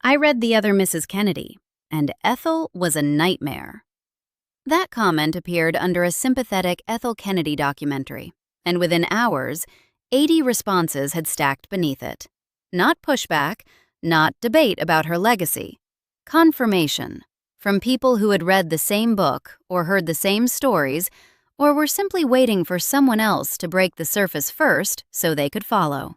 I read The Other Mrs. Kennedy, and Ethel was a nightmare. That comment appeared under a sympathetic Ethel Kennedy documentary, and within hours, 80 responses had stacked beneath it. Not pushback, not debate about her legacy. Confirmation from people who had read the same book or heard the same stories or were simply waiting for someone else to break the surface first so they could follow.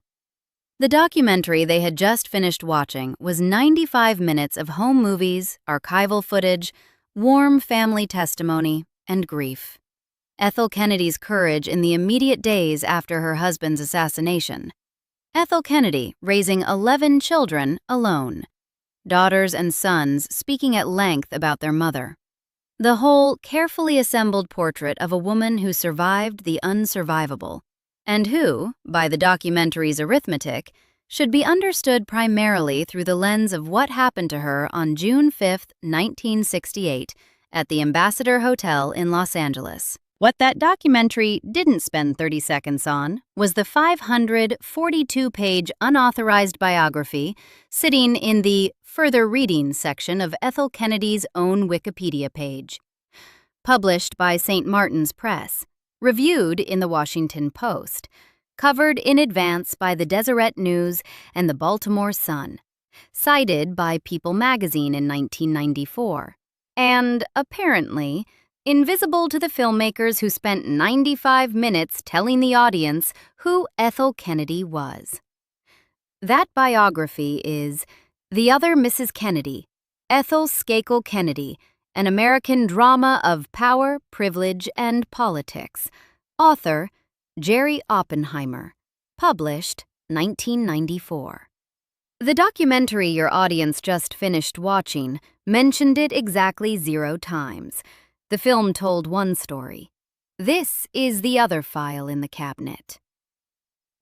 The documentary they had just finished watching was 95 minutes of home movies, archival footage, warm family testimony, and grief. Ethel Kennedy's courage in the immediate days after her husband's assassination. Ethel Kennedy raising 11 children alone. Daughters and sons speaking at length about their mother. The whole carefully assembled portrait of a woman who survived the unsurvivable, and who, by the documentary's arithmetic, should be understood primarily through the lens of what happened to her on June 5, 1968, at the Ambassador Hotel in Los Angeles. What that documentary didn't spend 30 seconds on was the 542-page unauthorized biography sitting in the Further Reading section of Ethel Kennedy's own Wikipedia page. Published by St. Martin's Press, reviewed in the Washington Post, covered in advance by the Deseret News and the Baltimore Sun, cited by People magazine in 1994, and, apparently, invisible to the filmmakers who spent 95 minutes telling the audience who Ethel Kennedy was. That biography is The Other Mrs. Kennedy, Ethel Skakel Kennedy, an American drama of power, privilege, and politics. Author, Jerry Oppenheimer. Published, 1994. The documentary your audience just finished watching mentioned it exactly 0 times. The film told one story. This is the other file in the cabinet.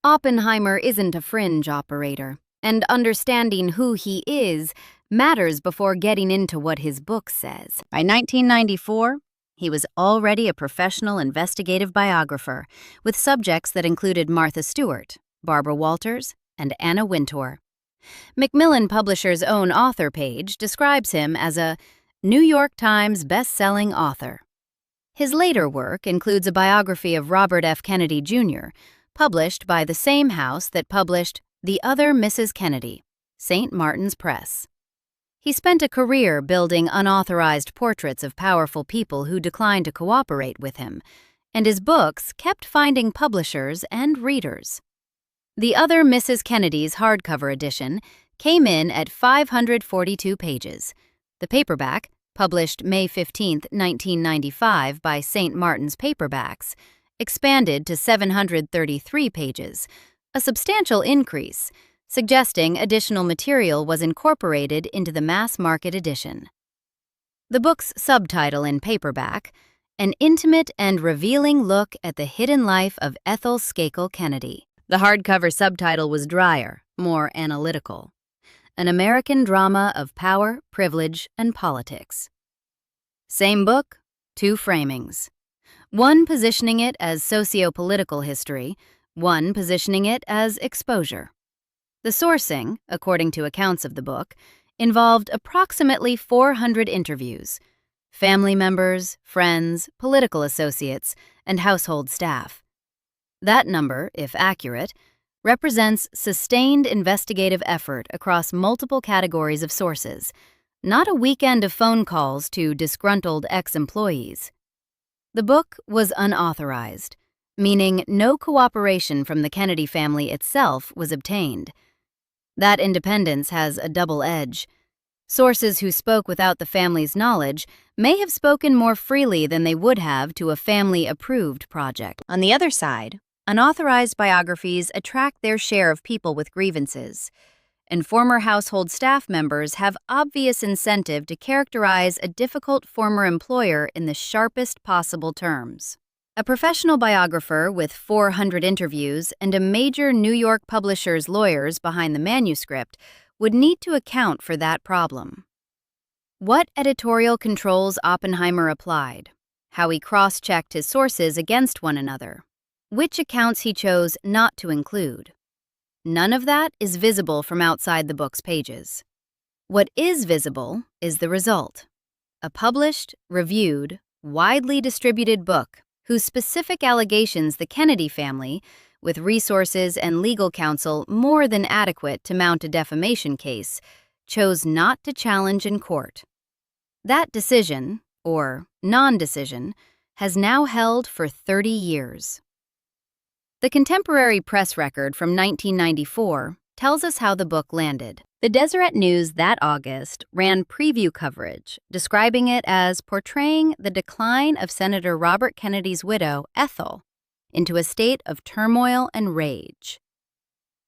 Oppenheimer isn't a fringe operator, and understanding who he is matters before getting into what his book says. By 1994, he was already a professional investigative biographer with subjects that included Martha Stewart, Barbara Walters, and Anna Wintour. Macmillan Publishers' own author page describes him as a New York Times best-selling author. His later work includes a biography of Robert F. Kennedy, Jr., published by the same house that published The Other Mrs. Kennedy, St. Martin's Press. He spent a career building unauthorized portraits of powerful people who declined to cooperate with him, and his books kept finding publishers and readers. The Other Mrs. Kennedy's hardcover edition came in at 542 pages. The paperback, published May 15, 1995 by St. Martin's Paperbacks, expanded to 733 pages, a substantial increase, suggesting additional material was incorporated into the mass-market edition. The book's subtitle in paperback, An Intimate and Revealing Look at the Hidden Life of Ethel Skakel Kennedy. The hardcover subtitle was drier, more analytical. An American Drama of Power, Privilege, and Politics. Same book, 2 framings. One positioning it as socio-political history, one positioning it as exposure. The sourcing, according to accounts of the book, involved approximately 400 interviews. Family members, friends, political associates, and household staff. That number, if accurate, represents sustained investigative effort across multiple categories of sources, not a weekend of phone calls to disgruntled ex-employees. The book was unauthorized, meaning no cooperation from the Kennedy family itself was obtained. That independence has a double edge. Sources who spoke without the family's knowledge may have spoken more freely than they would have to a family-approved project. On the other side, unauthorized biographies attract their share of people with grievances, and former household staff members have obvious incentive to characterize a difficult former employer in the sharpest possible terms. A professional biographer with 400 interviews and a major New York publisher's lawyers behind the manuscript would need to account for that problem. What editorial controls Oppenheimer applied, how he cross-checked his sources against one another, which accounts he chose not to include. None of that is visible from outside the book's pages. What is visible is the result: a published, reviewed, widely distributed book whose specific allegations the Kennedy family, with resources and legal counsel more than adequate to mount a defamation case, chose not to challenge in court. That decision, or non-decision, has now held for 30 years. The contemporary press record from 1994 tells us how the book landed. The Deseret News that August ran preview coverage, describing it as portraying the decline of Senator Robert Kennedy's widow, Ethel, into a state of turmoil and rage.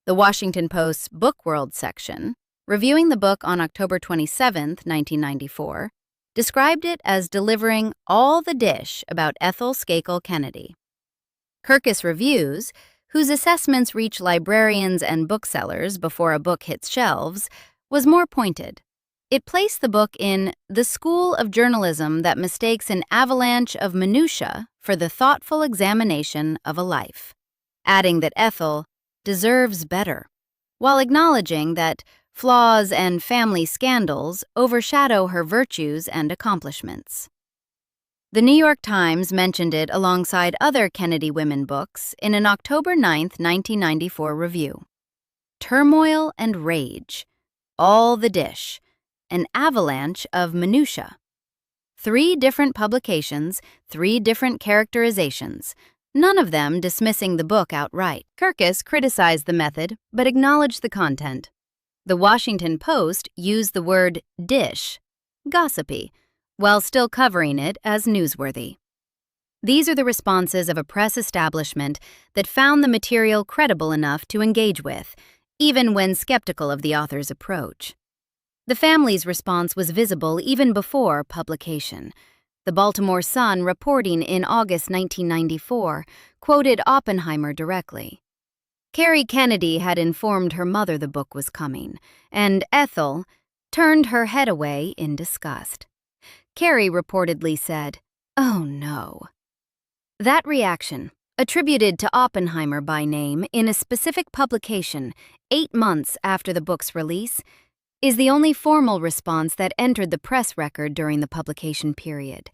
The Washington Post's Book World section, reviewing the book on October 27, 1994, described it as delivering all the dish about Ethel Skakel Kennedy. Kirkus Reviews, whose assessments reach librarians and booksellers before a book hits shelves, was more pointed. It placed the book in the school of journalism that mistakes an avalanche of minutiae for the thoughtful examination of a life, adding that Ethel deserves better, while acknowledging that flaws and family scandals overshadow her virtues and accomplishments. The New York Times mentioned it alongside other Kennedy women books in an October 9, 1994 review. Turmoil and rage, all the dish, an avalanche of minutiae. 3 different publications, 3 different characterizations, none of them dismissing the book outright. Kirkus criticized the method, but acknowledged the content. The Washington Post used the word dish, gossipy, while still covering it as newsworthy. These are the responses of a press establishment that found the material credible enough to engage with, even when skeptical of the author's approach. The family's response was visible even before publication. The Baltimore Sun, reporting in August 1994, quoted Oppenheimer directly. Carrie Kennedy had informed her mother the book was coming, and Ethel turned her head away in disgust. Carrie reportedly said, "Oh no." That reaction, attributed to Oppenheimer by name in a specific publication 8 months after the book's release, is the only formal response that entered the press record during the publication period.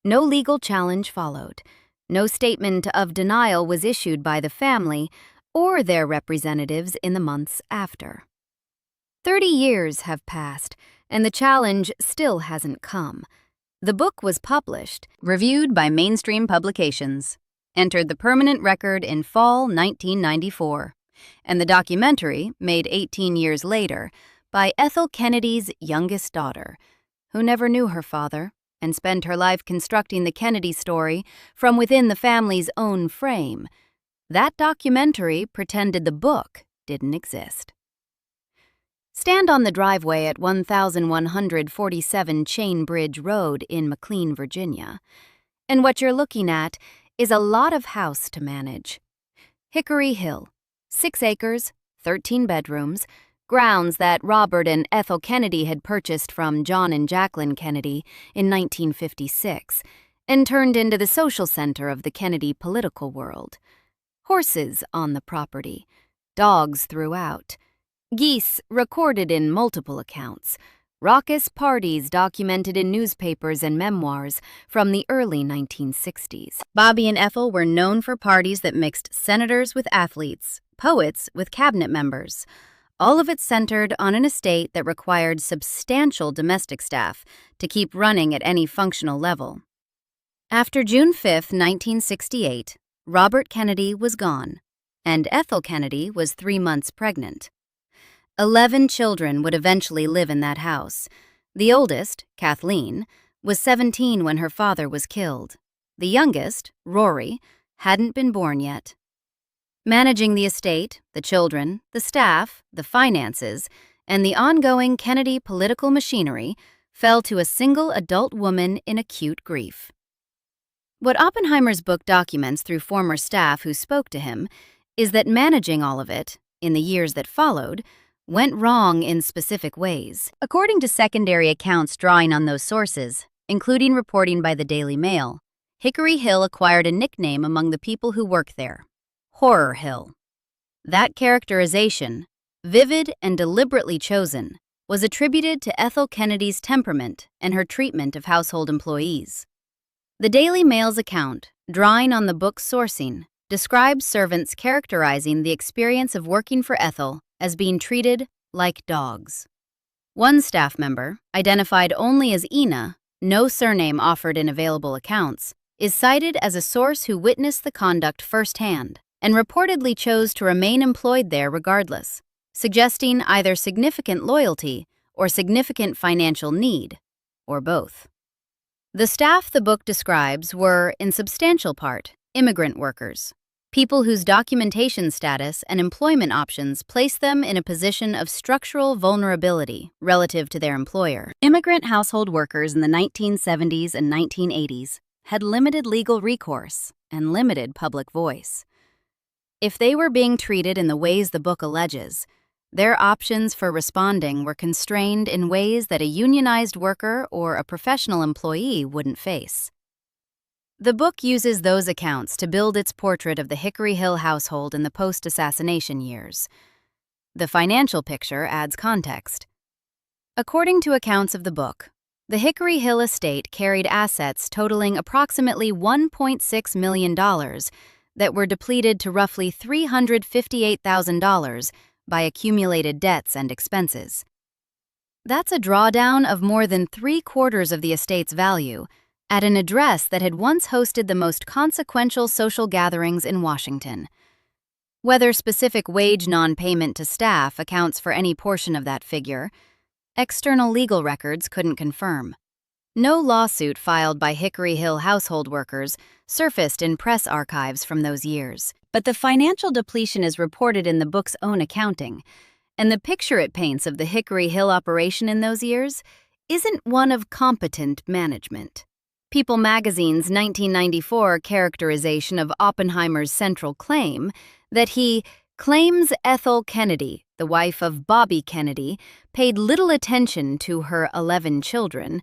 No legal challenge followed. No statement of denial was issued by the family or their representatives in the months after. 30 years have passed, and the challenge still hasn't come. The book was published, reviewed by mainstream publications, entered the permanent record in fall 1994, and the documentary, made 18 years later, by Ethel Kennedy's youngest daughter, who never knew her father and spent her life constructing the Kennedy story from within the family's own frame. That documentary pretended the book didn't exist. Stand on the driveway at 1147 Chain Bridge Road in McLean, Virginia, and what you're looking at is a lot of house to manage. Hickory Hill, 6 acres, 13 bedrooms, grounds that Robert and Ethel Kennedy had purchased from John and Jacqueline Kennedy in 1956 and turned into the social center of the Kennedy political world. Horses on the property, dogs throughout, geese recorded in multiple accounts, raucous parties documented in newspapers and memoirs from the early 1960s. Bobby and Ethel were known for parties that mixed senators with athletes, poets with cabinet members. All of it centered on an estate that required substantial domestic staff to keep running at any functional level. After June 5, 1968, Robert Kennedy was gone, and Ethel Kennedy was 3 months pregnant. 11 children would eventually live in that house. The oldest, Kathleen, was 17 when her father was killed. The youngest, Rory, hadn't been born yet. Managing the estate, the children, the staff, the finances, and the ongoing Kennedy political machinery fell to a single adult woman in acute grief. What Oppenheimer's book documents through former staff who spoke to him is that managing all of it, in the years that followed, went wrong in specific ways. According to secondary accounts drawing on those sources, including reporting by the Daily Mail, Hickory Hill acquired a nickname among the people who worked there: Horror Hill. That characterization, vivid and deliberately chosen, was attributed to Ethel Kennedy's temperament and her treatment of household employees. The Daily Mail's account, drawing on the book's sourcing, describes servants characterizing the experience of working for Ethel as being treated like dogs. One staff member, identified only as Ina, no surname offered in available accounts, is cited as a source who witnessed the conduct firsthand and reportedly chose to remain employed there regardless, suggesting either significant loyalty or significant financial need, or both. The staff the book describes were, in substantial part, immigrant workers, people whose documentation status and employment options place them in a position of structural vulnerability relative to their employer. Immigrant household workers in the 1970s and 1980s had limited legal recourse and limited public voice. If they were being treated in the ways the book alleges, their options for responding were constrained in ways that a unionized worker or a professional employee wouldn't face. The book uses those accounts to build its portrait of the Hickory Hill household in the post-assassination years. The financial picture adds context. According to accounts of the book, the Hickory Hill estate carried assets totaling approximately $1.6 million that were depleted to roughly $358,000 by accumulated debts and expenses. That's a drawdown of more than 3/4 of the estate's value at an address that had once hosted the most consequential social gatherings in Washington. Whether specific wage non-payment to staff accounts for any portion of that figure, external legal records couldn't confirm. No lawsuit filed by Hickory Hill household workers surfaced in press archives from those years. But the financial depletion is reported in the book's own accounting, and the picture it paints of the Hickory Hill operation in those years isn't one of competent management. People magazine's 1994 characterization of Oppenheimer's central claim, that he claims Ethel Kennedy, the wife of Bobby Kennedy, paid little attention to her 11 children,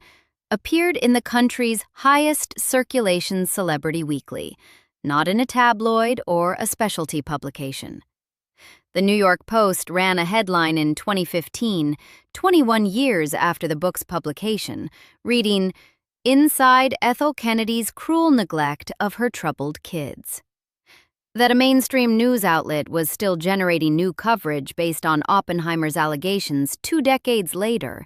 appeared in the country's highest circulation celebrity weekly, not in a tabloid or a specialty publication. The New York Post ran a headline in 2015, 21 years after the book's publication, reading, "Inside Ethel Kennedy's Cruel Neglect of Her Troubled Kids." That a mainstream news outlet was still generating new coverage based on Oppenheimer's allegations 2 decades later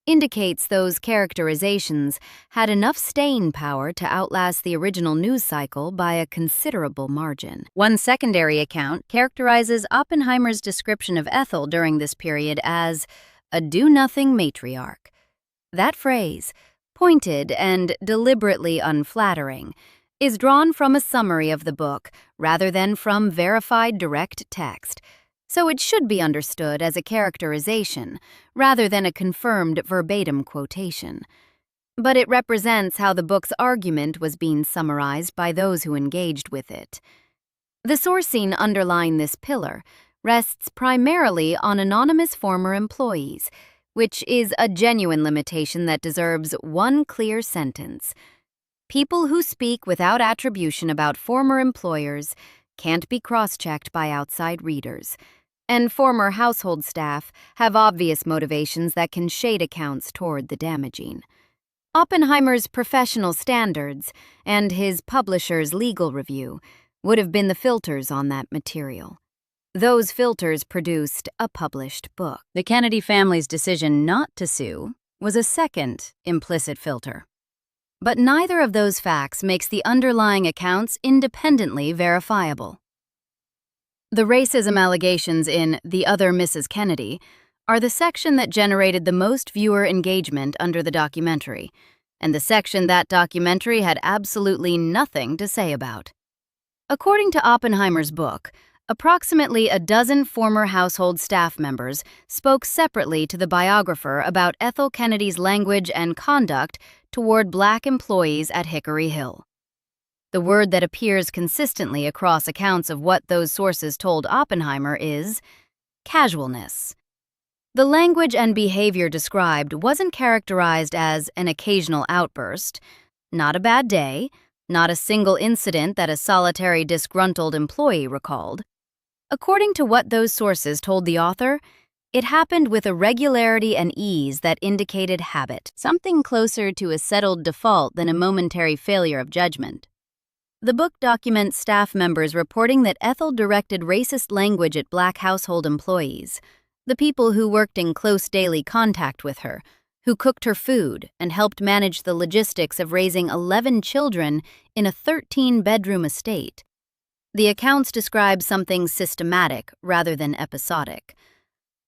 indicates those characterizations had enough staying power to outlast the original news cycle by a considerable margin. One secondary account characterizes Oppenheimer's description of Ethel during this period as a do-nothing matriarch. That phrase, pointed and deliberately unflattering, is drawn from a summary of the book rather than from verified direct text, so it should be understood as a characterization rather than a confirmed verbatim quotation. But it represents how the book's argument was being summarized by those who engaged with it. The sourcing underlying this pillar rests primarily on anonymous former employees, which is a genuine limitation that deserves one clear sentence. People who speak without attribution about former employers can't be cross-checked by outside readers, and former household staff have obvious motivations that can shade accounts toward the damaging. Oppenheimer's professional standards and his publisher's legal review would have been the filters on that material. Those filters produced a published book. The Kennedy family's decision not to sue was a second implicit filter. But neither of those facts makes the underlying accounts independently verifiable. The racism allegations in The Other Mrs. Kennedy are the section that generated the most viewer engagement under the documentary, and the section that documentary had absolutely nothing to say about. According to Oppenheimer's book, approximately a dozen former household staff members spoke separately to the biographer about Ethel Kennedy's language and conduct toward Black employees at Hickory Hill. The word that appears consistently across accounts of what those sources told Oppenheimer is casualness. The language and behavior described wasn't characterized as an occasional outburst, not a bad day, not a single incident that a solitary disgruntled employee recalled. According to what those sources told the author, It happened with a regularity and ease that indicated habit, something closer to a settled default than a momentary failure of judgment. The book documents staff members reporting that Ethel directed racist language at Black household employees, the people who worked in close daily contact with her, who cooked her food and helped manage the logistics of raising 11 children in a 13-bedroom estate. The accounts describe something systematic rather than episodic.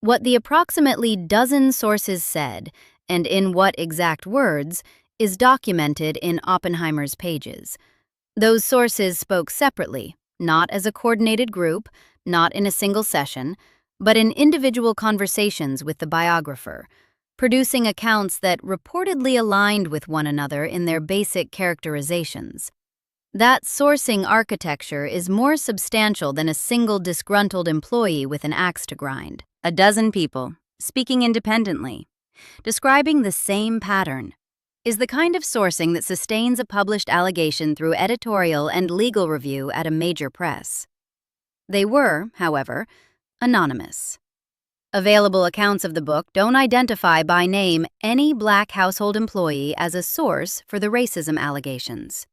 What the approximately dozen sources said, and in what exact words, is documented in Oppenheimer's pages. Those sources spoke separately, not as a coordinated group, not in a single session, but in individual conversations with the biographer, producing accounts that reportedly aligned with one another in their basic characterizations. That sourcing architecture is more substantial than a single disgruntled employee with an axe to grind. A dozen people, speaking independently, describing the same pattern, is the kind of sourcing that sustains a published allegation through editorial and legal review at a major press. They were, however, anonymous. Available accounts of the book don't identify by name any Black household employee as a source for the racism allegations.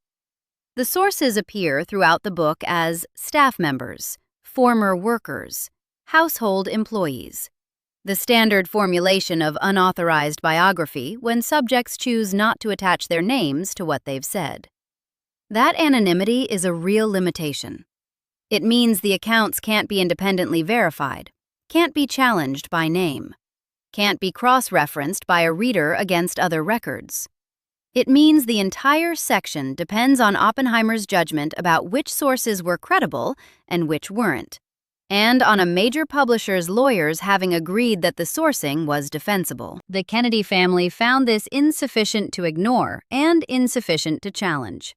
The sources appear throughout the book as staff members, former workers, household employees, the standard formulation of unauthorized biography when subjects choose not to attach their names to what they've said. That anonymity is a real limitation. It means the accounts can't be independently verified, can't be challenged by name, can't be cross-referenced by a reader against other records. It means the entire section depends on Oppenheimer's judgment about which sources were credible and which weren't, and on a major publisher's lawyers having agreed that the sourcing was defensible. The Kennedy family found this insufficient to ignore and insufficient to challenge.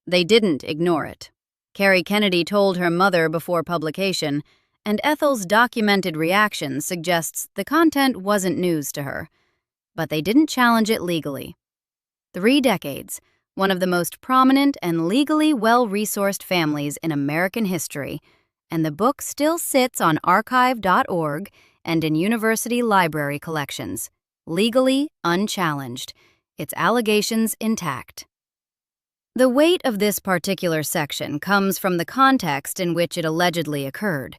They didn't ignore it. Carrie Kennedy told her mother before publication, and Ethel's documented reaction suggests the content wasn't news to her. But they didn't challenge it legally. 3 decades, one of the most prominent and legally well-resourced families in American history, and the book still sits on archive.org and in university library collections, legally unchallenged, its allegations intact. The weight of this particular section comes from the context in which it allegedly occurred.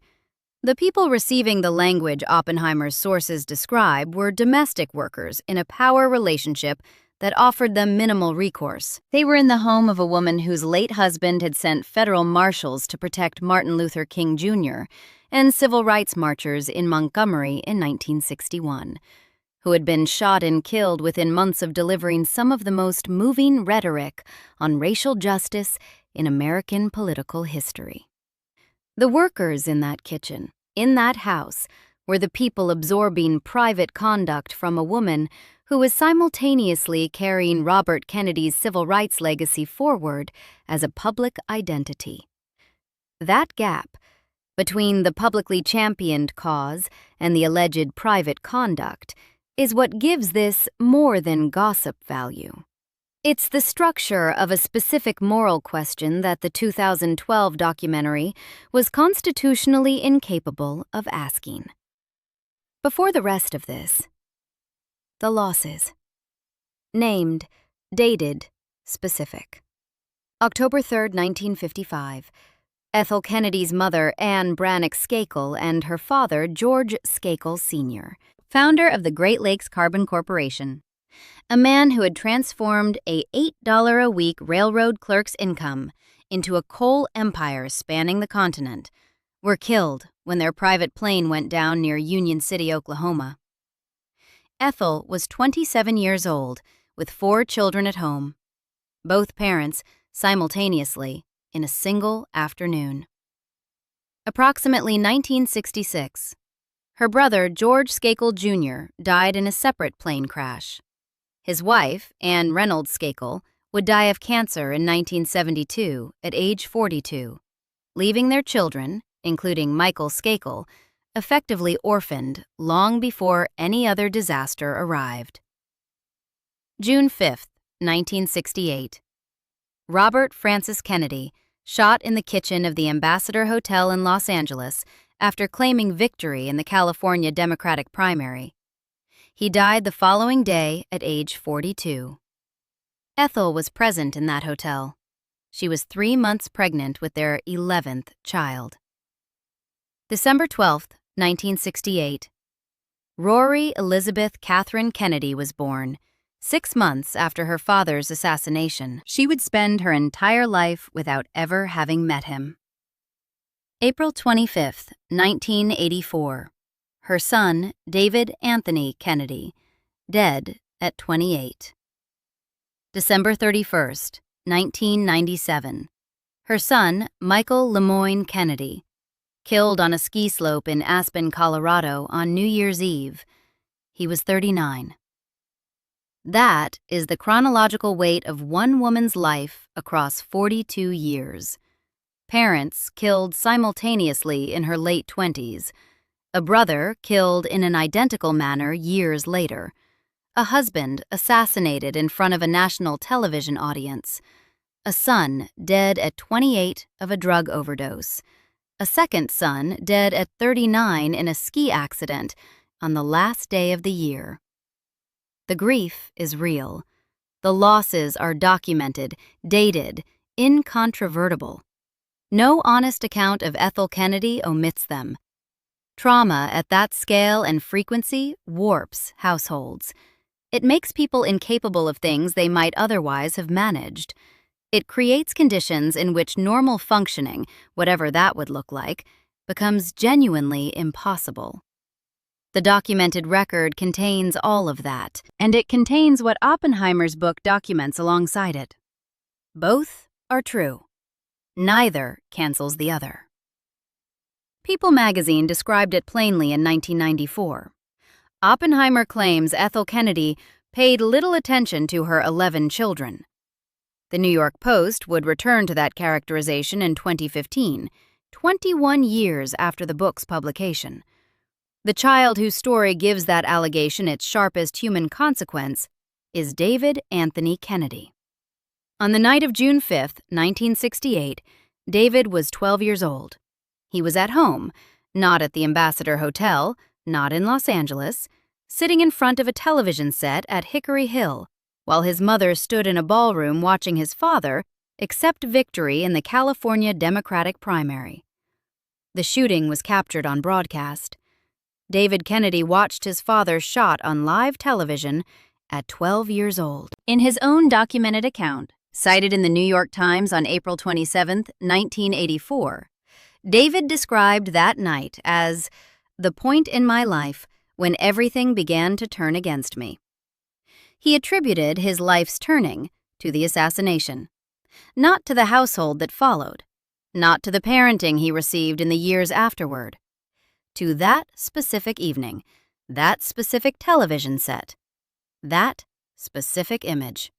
The people receiving the language Oppenheimer's sources describe were domestic workers in a power relationship that offered them minimal recourse. They were in the home of a woman whose late husband had sent federal marshals to protect Martin Luther King Jr. and civil rights marchers in Montgomery in 1961, who had been shot and killed within months of delivering some of the most moving rhetoric on racial justice in American political history. The workers in that kitchen, in that house, were the people absorbing private conduct from a woman who was simultaneously carrying Robert Kennedy's civil rights legacy forward as a public identity. That gap between the publicly championed cause and the alleged private conduct is what gives this more than gossip value. It's the structure of a specific moral question that the 2012 documentary was constitutionally incapable of asking. Before the rest of this, the losses. Named, dated, specific. October 3, 1955. Ethel Kennedy's mother, Anne Brannock Skakel, and her father, George Skakel Sr., founder of the Great Lakes Carbon Corporation, a man who had transformed a $8 a week railroad clerk's income into a coal empire spanning the continent, were killed when their private plane went down near Union City, Oklahoma. Ethel was 27 years old, with 4 children at home, both parents simultaneously in a single afternoon. Approximately 1966, her brother, George Skakel Jr., died in a separate plane crash. His wife, Anne Reynolds Skakel, would die of cancer in 1972 at age 42, leaving their children, including Michael Skakel, effectively orphaned long before any other disaster arrived. June 5, 1968. Robert Francis Kennedy, shot in the kitchen of the Ambassador Hotel in Los Angeles after claiming victory in the California Democratic primary. He died the following day at age 42. Ethel was present in that hotel. She was 3 months pregnant with their 11th child. December 12, 1968. Rory Elizabeth Catherine Kennedy was born, 6 months after her father's assassination. She would spend her entire life without ever having met him. April 25, 1984. Her son, David Anthony Kennedy, dead at 28. December 31, 1997. Her son, Michael Lemoyne Kennedy, killed on a ski slope in Aspen, Colorado on New Year's Eve. He was 39. That is the chronological weight of one woman's life across 42 years. Parents killed simultaneously in her late 20s. A brother killed in an identical manner years later. A husband assassinated in front of a national television audience. A son dead at 28 of a drug overdose. A second son dead at 39 in a ski accident on the last day of the year. The grief is real. The losses are documented, dated, incontrovertible. No honest account of Ethel Kennedy omits them. Trauma at that scale and frequency warps households. It makes people incapable of things they might otherwise have managed. It creates conditions in which normal functioning, whatever that would look like, becomes genuinely impossible. The documented record contains all of that, and it contains what Oppenheimer's book documents alongside it. Both are true. Neither cancels the other. People magazine described it plainly in 1994. Oppenheimer claims Ethel Kennedy paid little attention to her 11 children. The New York Post would return to that characterization in 2015, 21 years after the book's publication. The child whose story gives that allegation its sharpest human consequence is David Anthony Kennedy. On the night of June 5, 1968, David was 12 years old. He was at home, not at the Ambassador Hotel, not in Los Angeles, sitting in front of a television set at Hickory Hill, while his mother stood in a ballroom watching his father accept victory in the California Democratic primary. The shooting was captured on broadcast. David Kennedy watched his father shot on live television at 12 years old. In his own documented account, cited in the New York Times on April 27, 1984, David described that night as the point in my life when everything began to turn against me. He attributed his life's turning to the assassination, not to the household that followed, not to the parenting he received in the years afterward, to that specific evening, that specific television set, that specific image.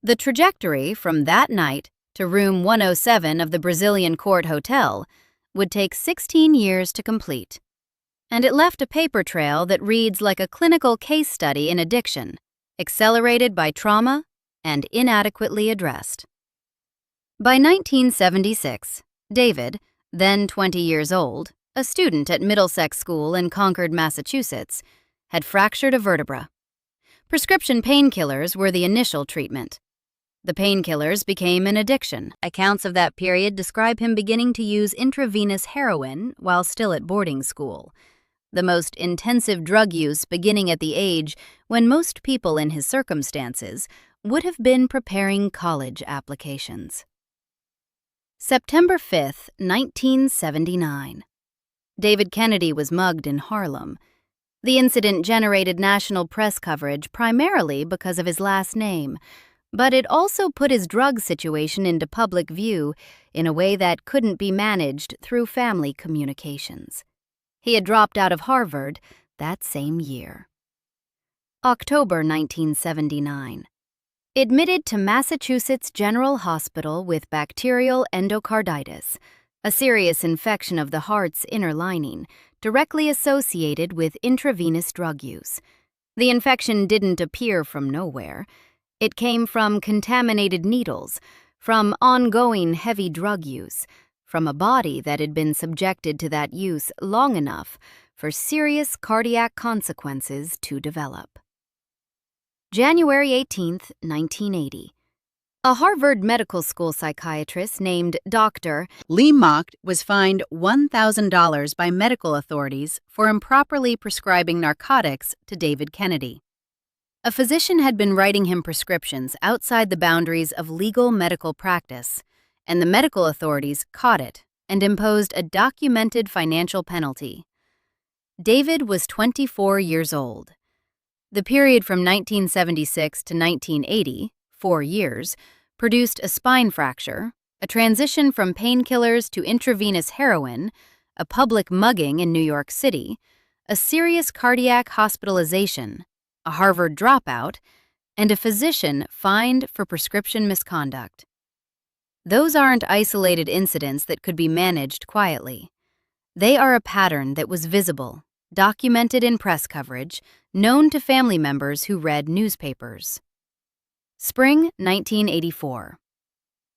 The trajectory from that night to room 107 of the Brazilian Court Hotel would take 16 years to complete, and it left a paper trail that reads like a clinical case study in addiction, accelerated by trauma and inadequately addressed. By 1976, David, then 20 years old, a student at Middlesex School in Concord, Massachusetts, had fractured a vertebra. Prescription painkillers were the initial treatment. The painkillers became an addiction. Accounts of that period describe him beginning to use intravenous heroin while still at boarding school, the most intensive drug use beginning at the age when most people in his circumstances would have been preparing college applications. September 5, 1979. David Kennedy was mugged in Harlem. The incident generated national press coverage primarily because of his last name, but it also put his drug situation into public view in a way that couldn't be managed through family communications. He had dropped out of Harvard that same year. October 1979. Admitted to Massachusetts General Hospital with bacterial endocarditis, a serious infection of the heart's inner lining, directly associated with intravenous drug use. The infection didn't appear from nowhere. It came from contaminated needles, from ongoing heavy drug use, from a body that had been subjected to that use long enough for serious cardiac consequences to develop. January 18, 1980. A Harvard Medical School psychiatrist named Dr. Lee Mocht was fined $1,000 by medical authorities for improperly prescribing narcotics to David Kennedy. A physician had been writing him prescriptions outside the boundaries of legal medical practice, and the medical authorities caught it and imposed a documented financial penalty. David was 24 years old. The period from 1976 to 1980, 4 years, produced a spine fracture, a transition from painkillers to intravenous heroin, a public mugging in New York City, a serious cardiac hospitalization, a Harvard dropout, and a physician fined for prescription misconduct. Those aren't isolated incidents that could be managed quietly. They are a pattern that was visible, documented in press coverage, known to family members who read newspapers. Spring 1984.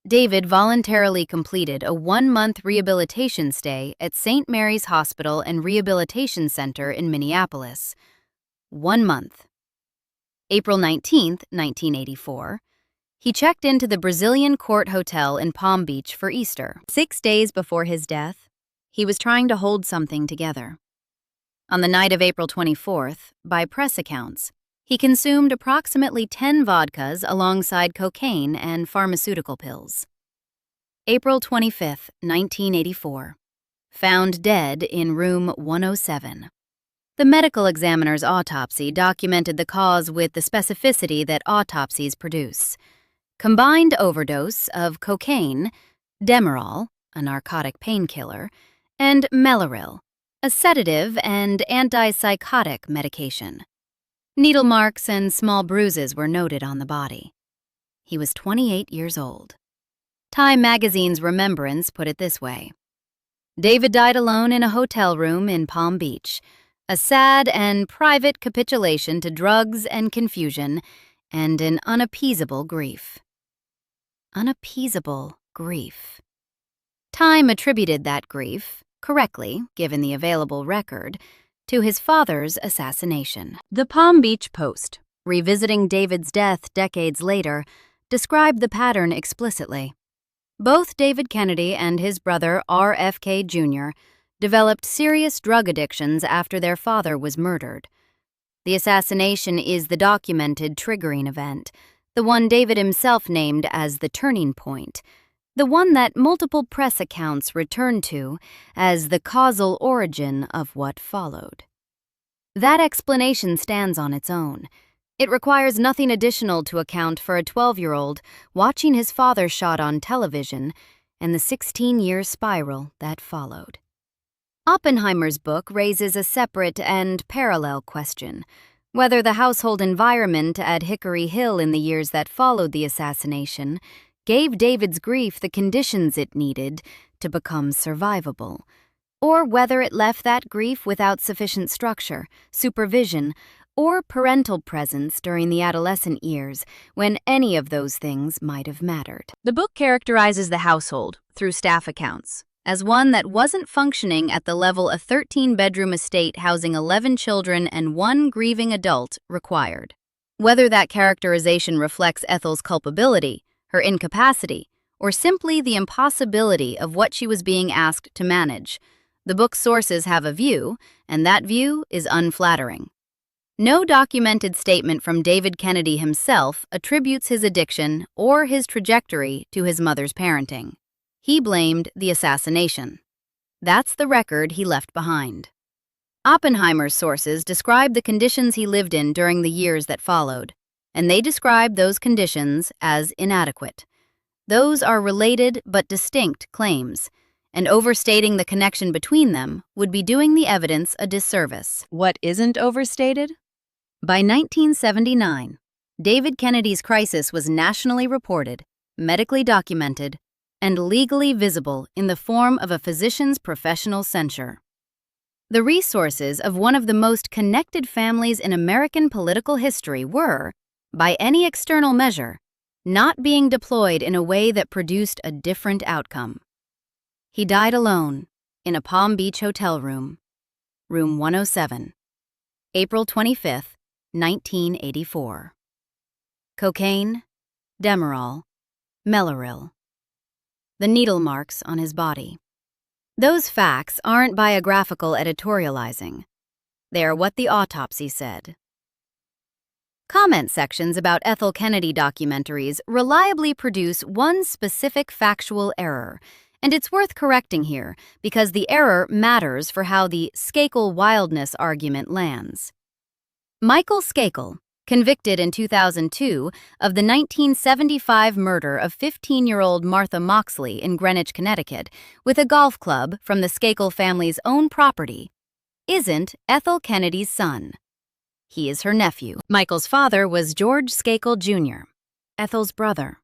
David voluntarily completed a 1-month rehabilitation stay at St. Mary's Hospital and Rehabilitation Center in Minneapolis. 1 month. April 19, 1984. He checked into the Brazilian Court Hotel in Palm Beach for Easter. 6 days before his death, he was trying to hold something together. On the night of April 24th, by press accounts, he consumed approximately 10 vodkas alongside cocaine and pharmaceutical pills. April 25, 1984. Found dead in room 107. The medical examiner's autopsy documented the cause with the specificity that autopsies produce. Combined overdose of cocaine, Demerol, a narcotic painkiller, and Mellaril, a sedative and antipsychotic medication. Needle marks and small bruises were noted on the body. He was 28 years old. Time magazine's Remembrance put it this way: David died alone in a hotel room in Palm Beach, a sad and private capitulation to drugs and confusion and an unappeasable grief. Unappeasable grief. Time attributed that grief, correctly given the available record, to his father's assassination. The Palm Beach Post, revisiting David's death decades later, described the pattern explicitly. Both David Kennedy and his brother RFK Jr. developed serious drug addictions after their father was murdered. The assassination is the documented triggering event, the one David himself named as the turning point, the one that multiple press accounts return to as the causal origin of what followed. That explanation stands on its own. It requires nothing additional to account for a 12-year-old watching his father shot on television and the 16-year spiral that followed. Oppenheimer's book raises a separate and parallel question: whether the household environment at Hickory Hill in the years that followed the assassination gave David's grief the conditions it needed to become survivable, or whether it left that grief without sufficient structure, supervision, or parental presence during the adolescent years when any of those things might have mattered. The book characterizes the household, through staff accounts, as one that wasn't functioning at the level a 13-bedroom estate housing 11 children and 1 grieving adult required. Whether that characterization reflects Ethel's culpability, her incapacity, or simply the impossibility of what she was being asked to manage, the book's sources have a view, and that view is unflattering. No documented statement from David Kennedy himself attributes his addiction or his trajectory to his mother's parenting. He blamed the assassination. That's the record he left behind. Oppenheimer's sources describe the conditions he lived in during the years that followed, and they describe those conditions as inadequate. Those are related but distinct claims, and overstating the connection between them would be doing the evidence a disservice. What isn't overstated? By 1979, David Kennedy's crisis was nationally reported, medically documented, and legally visible in the form of a physician's professional censure. The resources of one of the most connected families in American political history were, by any external measure, not being deployed in a way that produced a different outcome. He died alone in a Palm Beach hotel room, room 107, April 25, 1984. Cocaine, Demerol, Mellaril. The needle marks on his body. Those facts aren't biographical editorializing. They are what the autopsy said. Comment sections about Ethel Kennedy documentaries reliably produce one specific factual error, and it's worth correcting here because the error matters for how the Skakel wildness argument lands. Michael Skakel, convicted in 2002 of the 1975 murder of 15-year-old Martha Moxley in Greenwich, Connecticut, with a golf club from the Skakel family's own property, isn't Ethel Kennedy's son. He is her nephew. Michael's father was George Skakel Jr., Ethel's brother,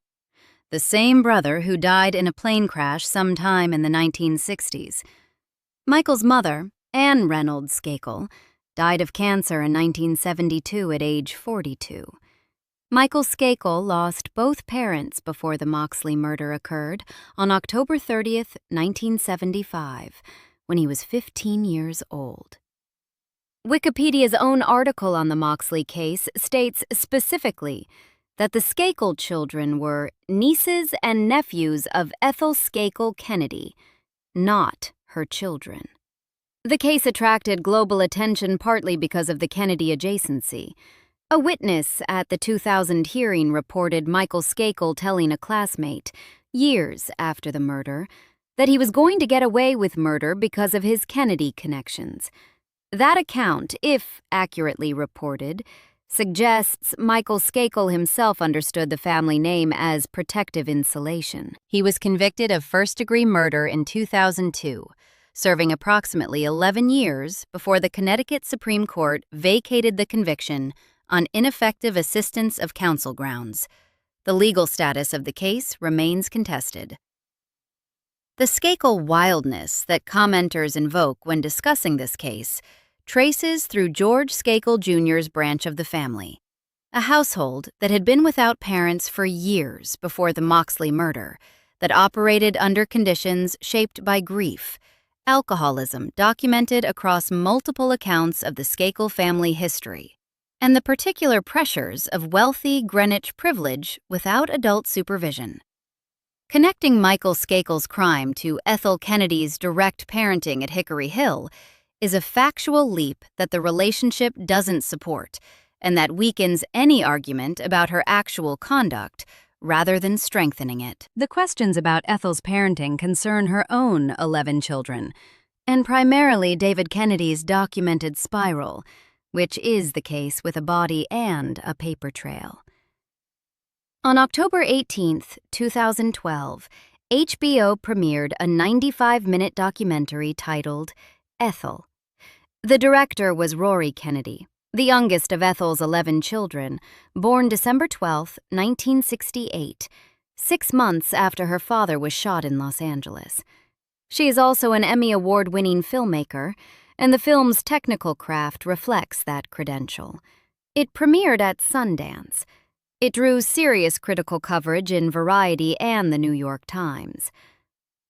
the same brother who died in a plane crash sometime in the 1960s. Michael's mother, Anne Reynolds Skakel, died of cancer in 1972 at age 42. Michael Skakel lost both parents before the Moxley murder occurred on October 30th, 1975, when he was 15 years old. Wikipedia's own article on the Moxley case states specifically that the Skakel children were nieces and nephews of Ethel Skakel Kennedy, not her children. The case attracted global attention partly because of the Kennedy adjacency. A witness at the 2000 hearing reported Michael Skakel telling a classmate, years after the murder, that he was going to get away with murder because of his Kennedy connections. That account, if accurately reported, suggests Michael Skakel himself understood the family name as protective insulation. He was convicted of first-degree murder in 2002, serving approximately 11 years before the Connecticut Supreme Court vacated the conviction on ineffective assistance of counsel grounds. The legal status of the case remains contested. The Skakel wildness that commenters invoke when discussing this case traces through George Skakel Jr.'s branch of the family, a household that had been without parents for years before the Moxley murder, that operated under conditions shaped by grief, alcoholism documented across multiple accounts of the Skakel family history, and the particular pressures of wealthy Greenwich privilege without adult supervision. Connecting Michael Skakel's crime to Ethel Kennedy's direct parenting at Hickory Hill is a factual leap that the relationship doesn't support, and that weakens any argument about her actual conduct rather than strengthening it. The questions about Ethel's parenting concern her own 11 children, and primarily David Kennedy's documented spiral, which is the case with a body and a paper trail. On October 18, 2012, HBO premiered a 95-minute documentary titled Ethel. The director was Rory Kennedy, the youngest of Ethel's 11 children, born December 12, 1968, 6 months after her father was shot in Los Angeles. She is also an Emmy Award-winning filmmaker, and the film's technical craft reflects that credential. It premiered at Sundance. It drew serious critical coverage in Variety and the New York Times.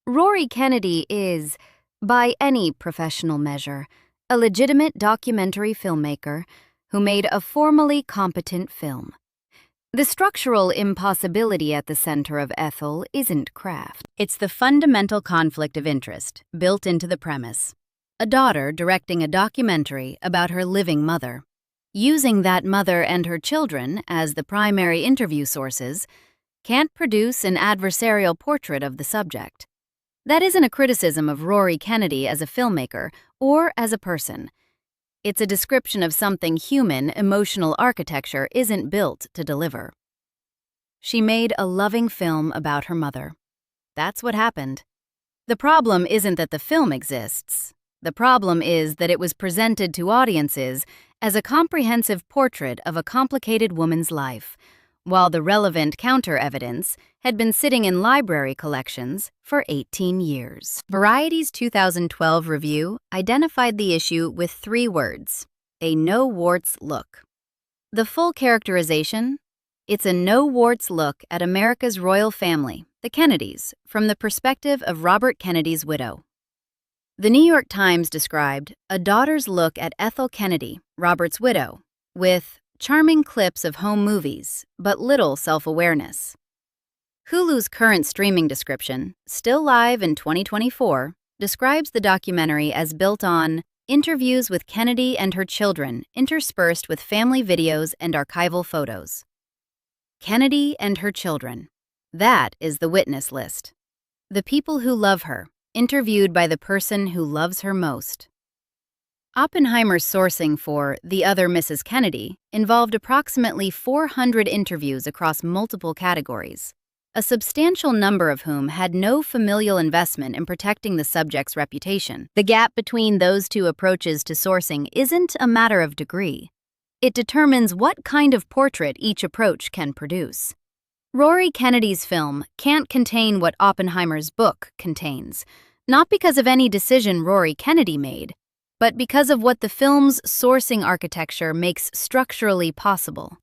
Rory Kennedy is, by any professional measure, a legitimate documentary filmmaker who made a formally competent film. The structural impossibility at the center of Ethel isn't craft. It's the fundamental conflict of interest built into the premise. A daughter directing a documentary about her living mother, using that mother and her children as the primary interview sources, can't produce an adversarial portrait of the subject. That isn't a criticism of Rory Kennedy as a filmmaker or as a person. It's a description of something human emotional architecture isn't built to deliver. She made a loving film about her mother. That's what happened. The problem isn't that the film exists. The problem is that it was presented to audiences as a comprehensive portrait of a complicated woman's life, while the relevant counter-evidence had been sitting in library collections for 18 years. Variety's 2012 review identified the issue with 3 words: a no-warts look. The full characterization? It's a no-warts look at America's royal family The Kennedys, from the perspective of Robert Kennedy's widow. The New York Times described a daughter's look at Ethel Kennedy, Robert's widow, with charming clips of home movies, but little self-awareness. Hulu's current streaming description, still live in 2024, describes the documentary as built on interviews with Kennedy and her children interspersed with family videos and archival photos. Kennedy and her children. That is the witness list. The people who love her, interviewed by the person who loves her most. Oppenheimer's sourcing for The Other Mrs. Kennedy involved approximately 400 interviews across multiple categories, a substantial number of whom had no familial investment in protecting the subject's reputation. The gap between those two approaches to sourcing isn't a matter of degree. It determines what kind of portrait each approach can produce. Rory Kennedy's film can't contain what Oppenheimer's book contains, not because of any decision Rory Kennedy made, but because of what the film's sourcing architecture makes structurally possible.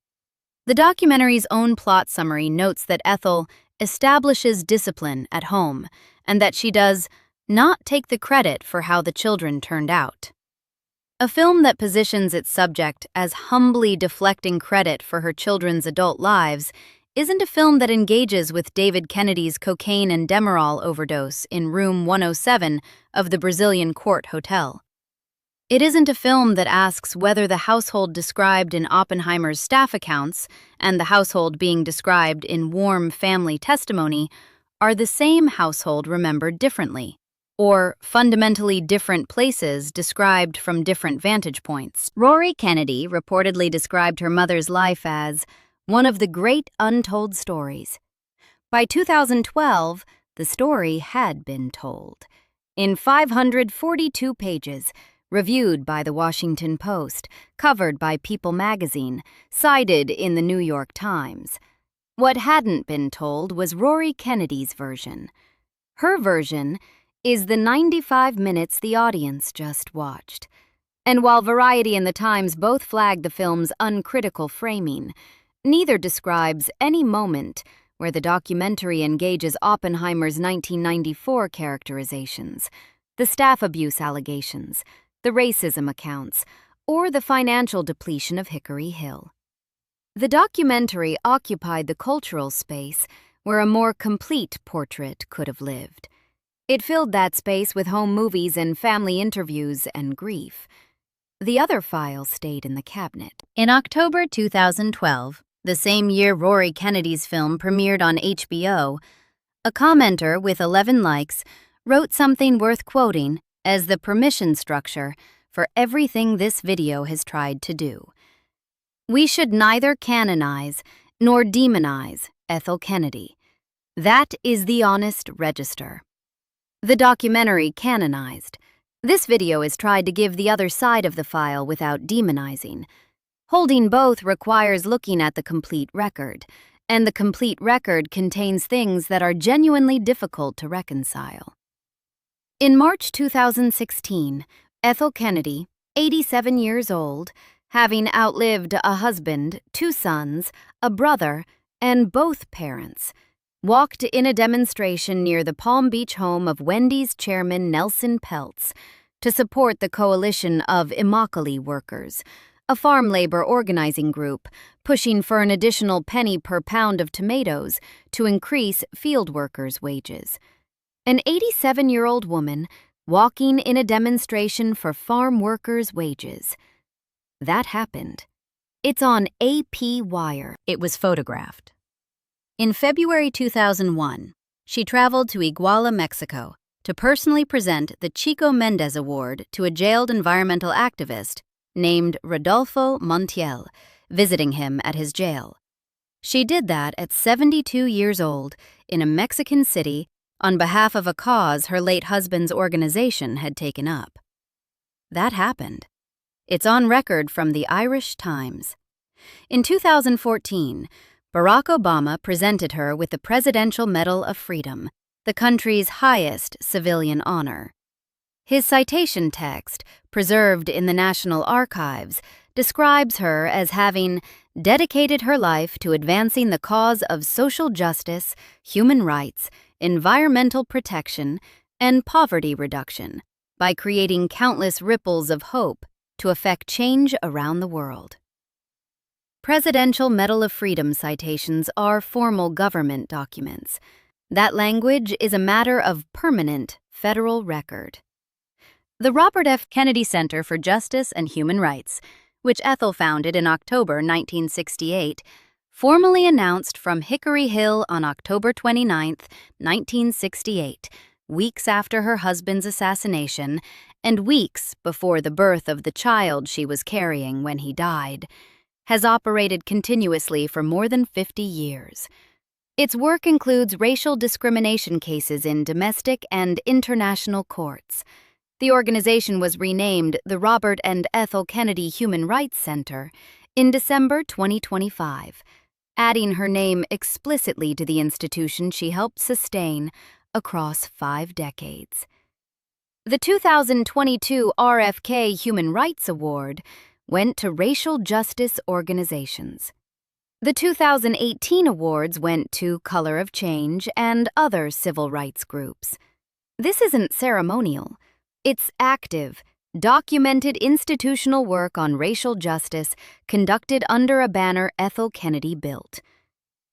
The documentary's own plot summary notes that Ethel establishes discipline at home and that she does not take the credit for how the children turned out. A film that positions its subject as humbly deflecting credit for her children's adult lives isn't a film that engages with David Kennedy's cocaine and Demerol overdose in room 107 of the Brazilian Court Hotel. It isn't a film that asks whether the household described in Oppenheimer's staff accounts and the household being described in warm family testimony are the same household remembered differently, or fundamentally different places described from different vantage points. Rory Kennedy reportedly described her mother's life as one of the great untold stories. By 2012, the story had been told. In 542 pages, reviewed by The Washington Post, covered by People magazine, cited in the New York Times. What hadn't been told was Rory Kennedy's version. Her version is the 95 minutes the audience just watched. And while Variety and The Times both flagged the film's uncritical framing, neither describes any moment where the documentary engages Oppenheimer's 1994 characterizations, the staff abuse allegations, the racism accounts, or the financial depletion of Hickory Hill. The documentary occupied the cultural space where a more complete portrait could have lived. It filled that space with home movies and family interviews and grief. The other files stayed in the cabinet. In October 2012, the same year Rory Kennedy's film premiered on HBO, a commenter with 11 likes wrote something worth quoting as the permission structure for everything this video has tried to do. We should neither canonize nor demonize Ethel Kennedy. That is the honest register. The documentary canonized. This video is tried to give the other side of the file without demonizing. Holding both requires looking at the complete record, and the complete record contains things that are genuinely difficult to reconcile. In March 2016, Ethel Kennedy, 87 years old, having outlived a husband, 2 sons, a brother, and both parents, walked in a demonstration near the Palm Beach home of Wendy's chairman Nelson Peltz to support the coalition of Immokalee workers, a farm labor organizing group pushing for an additional penny per pound of tomatoes to increase field workers' wages. An 87-year-old woman walking in a demonstration for farm workers' wages. That happened. It's on AP Wire. It was photographed. In February 2001, she traveled to Iguala, Mexico, to personally present the Chico Mendez Award to a jailed environmental activist named Rodolfo Montiel, visiting him at his jail. She did that at 72 years old in a Mexican city on behalf of a cause her late husband's organization had taken up. That happened. It's on record from the Irish Times. In 2014, Barack Obama presented her with the Presidential Medal of Freedom, the country's highest civilian honor. His citation text, preserved in the National Archives, describes her as having dedicated her life to advancing the cause of social justice, human rights, environmental protection, and poverty reduction by creating countless ripples of hope to effect change around the world. Presidential Medal of Freedom citations are formal government documents. That language is a matter of permanent federal record. The Robert F. Kennedy Center for Justice and Human Rights, which Ethel founded in October 1968, formally announced from Hickory Hill on October 29, 1968, weeks after her husband's assassination and weeks before the birth of the child she was carrying when he died, has operated continuously for more than 50 years. Its work includes racial discrimination cases in domestic and international courts. The organization was renamed the Robert and Ethel Kennedy Human Rights Center in December 2025, adding her name explicitly to the institution she helped sustain across 5 decades. The 2022 RFK Human Rights Award went to racial justice organizations. The 2018 awards went to Color of Change and other civil rights groups. This isn't ceremonial. It's active, documented institutional work on racial justice conducted under a banner Ethel Kennedy built.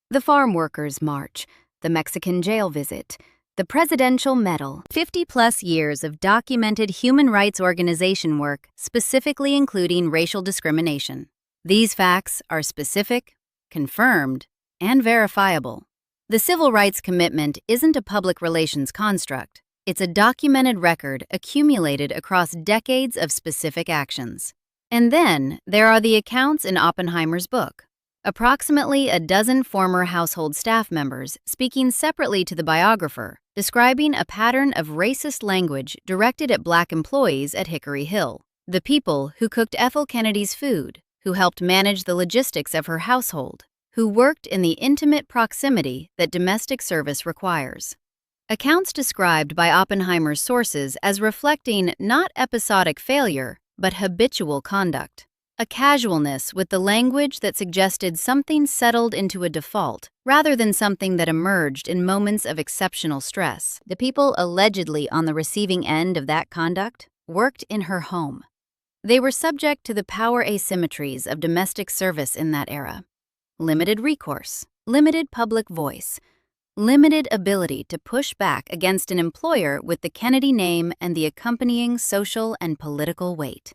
The Farm Workers' March, the Mexican jail visit, the Presidential Medal, 50-plus years of documented human rights organization work, specifically including racial discrimination. These facts are specific, confirmed, and verifiable. The civil rights commitment isn't a public relations construct. It's a documented record accumulated across decades of specific actions. And then there are the accounts in Oppenheimer's book. Approximately a dozen former household staff members speaking separately to the biographer, describing a pattern of racist language directed at Black employees at Hickory Hill, the people who cooked Ethel Kennedy's food, who helped manage the logistics of her household, who worked in the intimate proximity that domestic service requires. Accounts described by Oppenheimer's sources as reflecting not episodic failure, but habitual conduct. A casualness with the language that suggested something settled into a default, rather than something that emerged in moments of exceptional stress. The people allegedly on the receiving end of that conduct worked in her home. They were subject to the power asymmetries of domestic service in that era. Limited recourse, limited public voice, limited ability to push back against an employer with the Kennedy name and the accompanying social and political weight.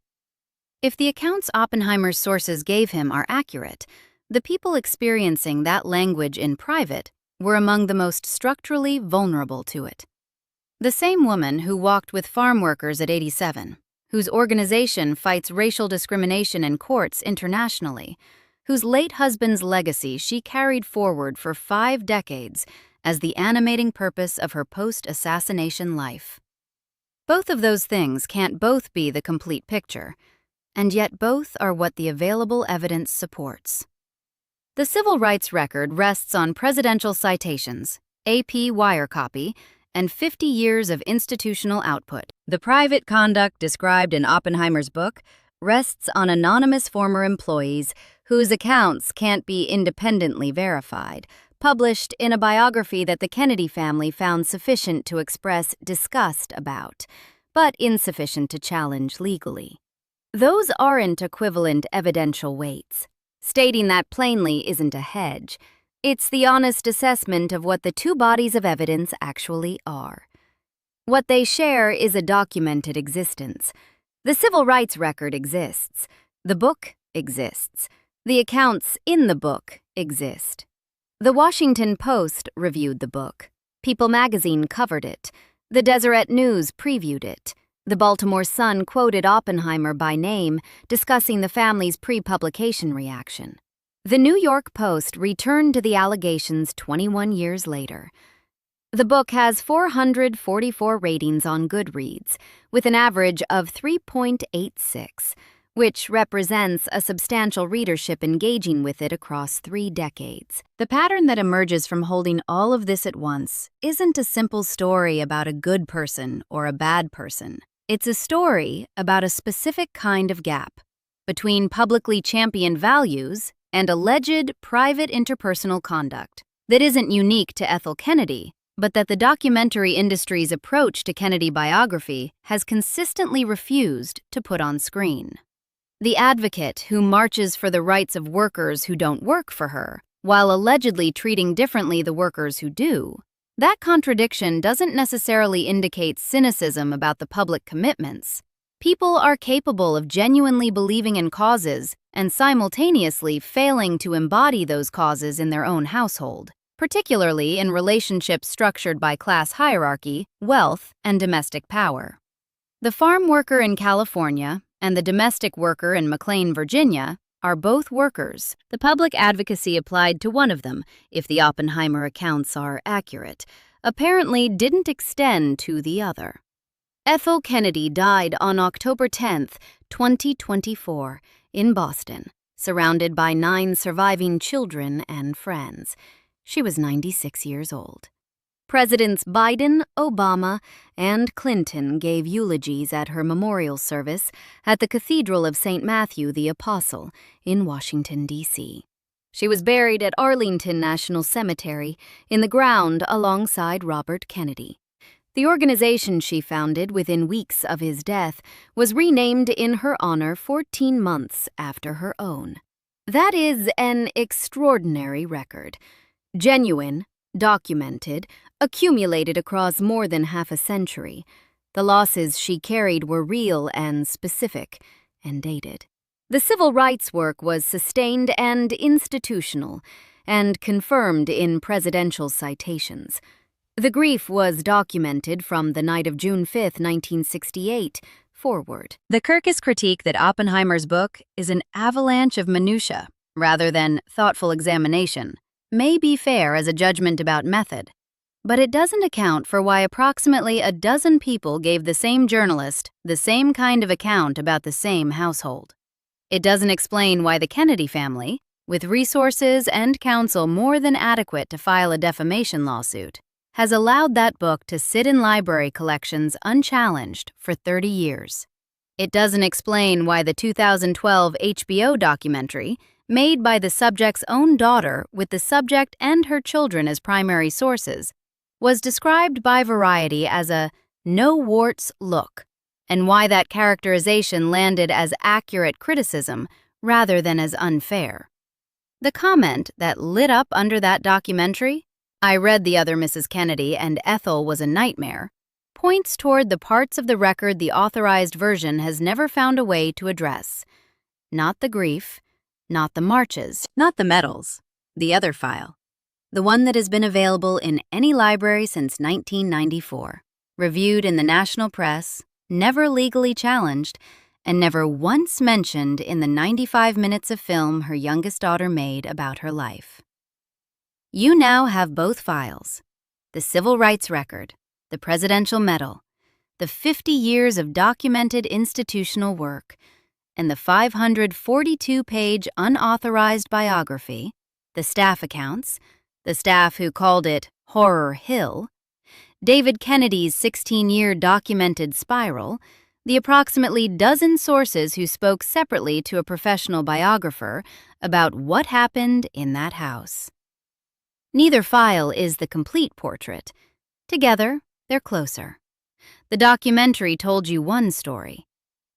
If the accounts Oppenheimer's sources gave him are accurate, the people experiencing that language in private were among the most structurally vulnerable to it. The same woman who walked with farm workers at 87, whose organization fights racial discrimination in courts internationally, whose late husband's legacy she carried forward for 5 decades as the animating purpose of her post-assassination life. Both of those things can't both be the complete picture, and yet both are what the available evidence supports. The civil rights record rests on presidential citations, AP wire copy, and 50 years of institutional output. The private conduct described in Oppenheimer's book rests on anonymous former employees whose accounts can't be independently verified, published in a biography that the Kennedy family found sufficient to express disgust about, but insufficient to challenge legally. Those aren't equivalent evidential weights. Stating that plainly isn't a hedge. It's the honest assessment of what the two bodies of evidence actually are. What they share is a documented existence. The civil rights record exists. The book exists. The accounts in the book exist. The Washington Post reviewed the book. People magazine covered it. The Deseret News previewed it. The Baltimore Sun quoted Oppenheimer by name, discussing the family's pre-publication reaction. The New York Post returned to the allegations 21 years later. The book has 444 ratings on Goodreads, with an average of 3.86, which represents a substantial readership engaging with it across 3 decades. The pattern that emerges from holding all of this at once isn't a simple story about a good person or a bad person. It's a story about a specific kind of gap, between publicly championed values and alleged private interpersonal conduct that isn't unique to Ethel Kennedy, but that the documentary industry's approach to Kennedy biography has consistently refused to put on screen. The advocate who marches for the rights of workers who don't work for her, while allegedly treating differently the workers who do, that contradiction doesn't necessarily indicate cynicism about the public commitments. People are capable of genuinely believing in causes and simultaneously failing to embody those causes in their own household, particularly in relationships structured by class hierarchy, wealth, and domestic power. The farm worker in California and the domestic worker in McLean, Virginia, are both workers. The public advocacy applied to one of them, if the Oppenheimer accounts are accurate, apparently didn't extend to the other. Ethel Kennedy died on October 10, 2024, in Boston, surrounded by 9 surviving children and friends. She was 96 years old. Presidents Biden, Obama, and Clinton gave eulogies at her memorial service at the Cathedral of St. Matthew the Apostle in Washington, D.C. She was buried at Arlington National Cemetery in the ground alongside Robert Kennedy. The organization she founded within weeks of his death was renamed in her honor 14 months after her own. That is an extraordinary record. Genuine, documented, accumulated across more than half a century. The losses she carried were real and specific, and dated. The civil rights work was sustained and institutional, and confirmed in presidential citations. The grief was documented from the night of June 5, 1968, forward. The Kirkus critique that Oppenheimer's book is an avalanche of minutiae, rather than thoughtful examination, may be fair as a judgment about method, but it doesn't account for why approximately a dozen people gave the same journalist the same kind of account about the same household. It doesn't explain why the Kennedy family, with resources and counsel more than adequate to file a defamation lawsuit, has allowed that book to sit in library collections unchallenged for 30 years. It doesn't explain why the 2012 HBO documentary, made by the subject's own daughter with the subject and her children as primary sources, was described by Variety as a no-warts look, and why that characterization landed as accurate criticism rather than as unfair. The comment that lit up under that documentary, "I read the other Mrs. Kennedy and Ethel was a nightmare," points toward the parts of the record the authorized version has never found a way to address. Not the grief, not the marches, not the medals, the other file. The one that has been available in any library since 1994, reviewed in the national press, never legally challenged, and never once mentioned in the 95 minutes of film her youngest daughter made about her life. You now have both files: the civil rights record, the presidential medal, the 50 years of documented institutional work, and the 542-page unauthorized biography, the staff accounts, the staff who called it Horror Hill, David Kennedy's 16-year documented spiral, the approximately dozen sources who spoke separately to a professional biographer about what happened in that house. Neither file is the complete portrait. Together, they're closer. The documentary told you one story.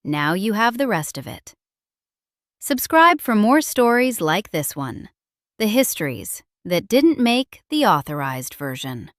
Now you have the rest of it. Subscribe for more stories like this one, the histories that didn't make the authorized version.